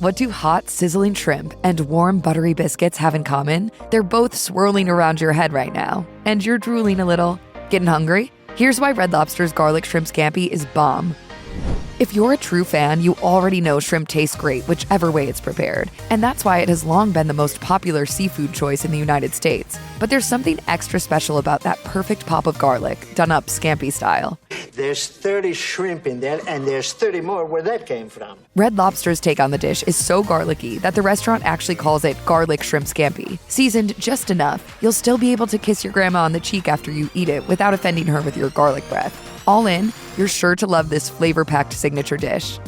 What do hot, sizzling shrimp and warm, buttery biscuits have in common? They're both swirling around your head right now, and you're drooling a little. Getting hungry? Here's why Red Lobster's garlic shrimp scampi is bomb. If you're a true fan, you already know shrimp tastes great whichever way it's prepared, and that's why it has long been the most popular seafood choice in the United States. But there's something extra special about that perfect pop of garlic, done up scampi style. There's 30 shrimp in there, and there's 30 more where that came from. Red Lobster's take on the dish is so garlicky that the restaurant actually calls it garlic shrimp scampi. Seasoned just enough, you'll still be able to kiss your grandma on the cheek after you eat it without offending her with your garlic breath. All in, you're sure to love this flavor-packed signature dish.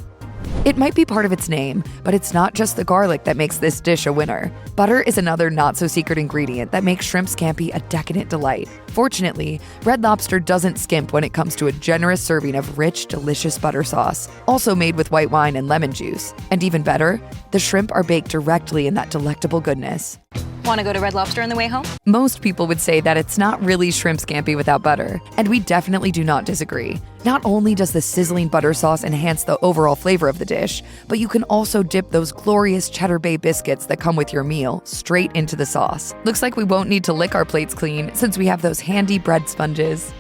It might be part of its name, but it's not just the garlic that makes this dish a winner. Butter is another not-so-secret ingredient that makes shrimp scampi a decadent delight. Fortunately, Red Lobster doesn't skimp when it comes to a generous serving of rich, delicious butter sauce, also made with white wine and lemon juice. And even better, the shrimp are baked directly in that delectable goodness. Want to go to Red Lobster on the way home? Most people would say that it's not really shrimp scampi without butter, and we definitely do not disagree. Not only does the sizzling butter sauce enhance the overall flavor of the dish, but you can also dip those glorious Cheddar Bay biscuits that come with your meal straight into the sauce. Looks like we won't need to lick our plates clean since we have those handy bread sponges.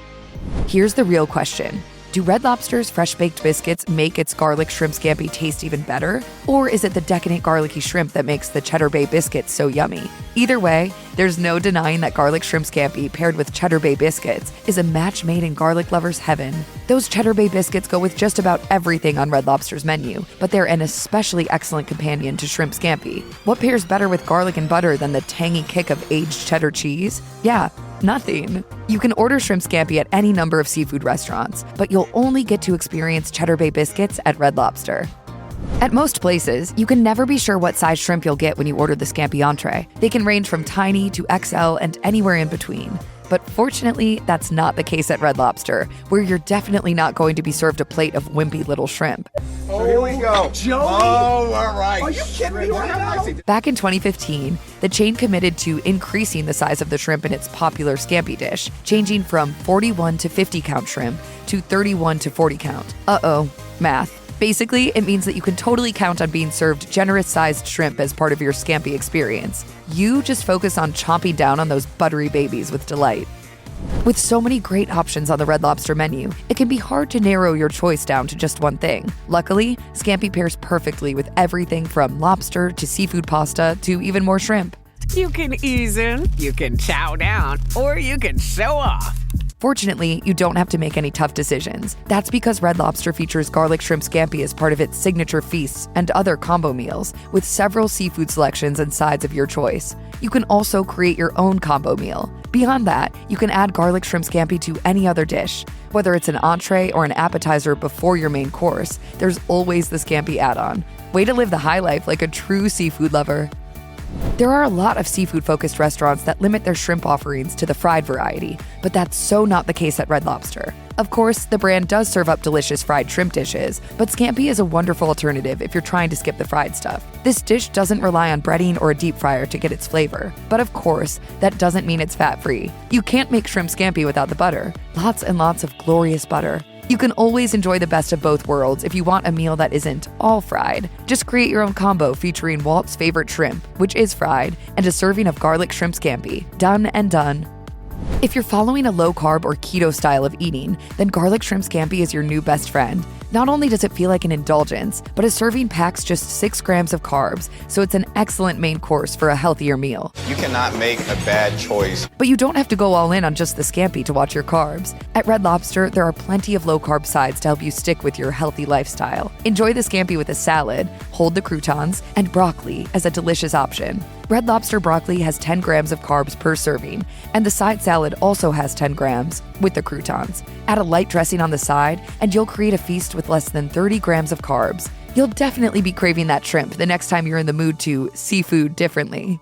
Here's the real question. Do Red Lobster's fresh-baked biscuits make its garlic shrimp scampi taste even better? Or is it the decadent garlicky shrimp that makes the Cheddar Bay biscuits so yummy? Either way, there's no denying that garlic shrimp scampi paired with Cheddar Bay biscuits is a match made in garlic lovers' heaven. Those Cheddar Bay biscuits go with just about everything on Red Lobster's menu, but they're an especially excellent companion to shrimp scampi. What pairs better with garlic and butter than the tangy kick of aged cheddar cheese? Yeah, nothing. You can order shrimp scampi at any number of seafood restaurants, but you'll only get to experience Cheddar Bay biscuits at Red Lobster. At most places, you can never be sure what size shrimp you'll get when you order the scampi entree. They can range from tiny to XL and anywhere in between. But fortunately, that's not the case at Red Lobster, where you're definitely not going to be served a plate of wimpy little shrimp. So here we go. Joey? Oh, all right. Are you kidding me right now? Back in 2015, the chain committed to increasing the size of the shrimp in its popular scampi dish, changing from 41 to 50 count shrimp to 31 to 40 count. Uh-oh, math. Basically, it means that you can totally count on being served generous-sized shrimp as part of your scampi experience. You just focus on chomping down on those buttery babies with delight. With so many great options on the Red Lobster menu, it can be hard to narrow your choice down to just one thing. Luckily, scampi pairs perfectly with everything from lobster to seafood pasta to even more shrimp. You can ease in, you can chow down, or you can show off. Fortunately, you don't have to make any tough decisions. That's because Red Lobster features garlic shrimp scampi as part of its signature feasts and other combo meals, with several seafood selections and sides of your choice. You can also create your own combo meal. Beyond that, you can add garlic shrimp scampi to any other dish. Whether it's an entree or an appetizer before your main course, there's always the scampi add-on. Way to live the high life like a true seafood lover. There are a lot of seafood-focused restaurants that limit their shrimp offerings to the fried variety, but that's so not the case at Red Lobster. Of course, the brand does serve up delicious fried shrimp dishes, but scampi is a wonderful alternative if you're trying to skip the fried stuff. This dish doesn't rely on breading or a deep fryer to get its flavor, but of course, that doesn't mean it's fat-free. You can't make shrimp scampi without the butter. Lots and lots of glorious butter. You can always enjoy the best of both worlds if you want a meal that isn't all fried. Just create your own combo featuring Walt's favorite shrimp, which is fried, and a serving of garlic shrimp scampi. Done and done. If you're following a low-carb or keto style of eating, then garlic shrimp scampi is your new best friend. Not only does it feel like an indulgence, but a serving packs just 6 grams of carbs, so it's an excellent main course for a healthier meal. You cannot make a bad choice. But you don't have to go all in on just the scampi to watch your carbs. At Red Lobster, there are plenty of low-carb sides to help you stick with your healthy lifestyle. Enjoy the scampi with a salad, hold the croutons, and broccoli as a delicious option. Red Lobster broccoli has 10 grams of carbs per serving, and the side salad also has 10 grams with the croutons. Add a light dressing on the side, and you'll create a feast with less than 30 grams of carbs. You'll definitely be craving that shrimp the next time you're in the mood to seafood differently.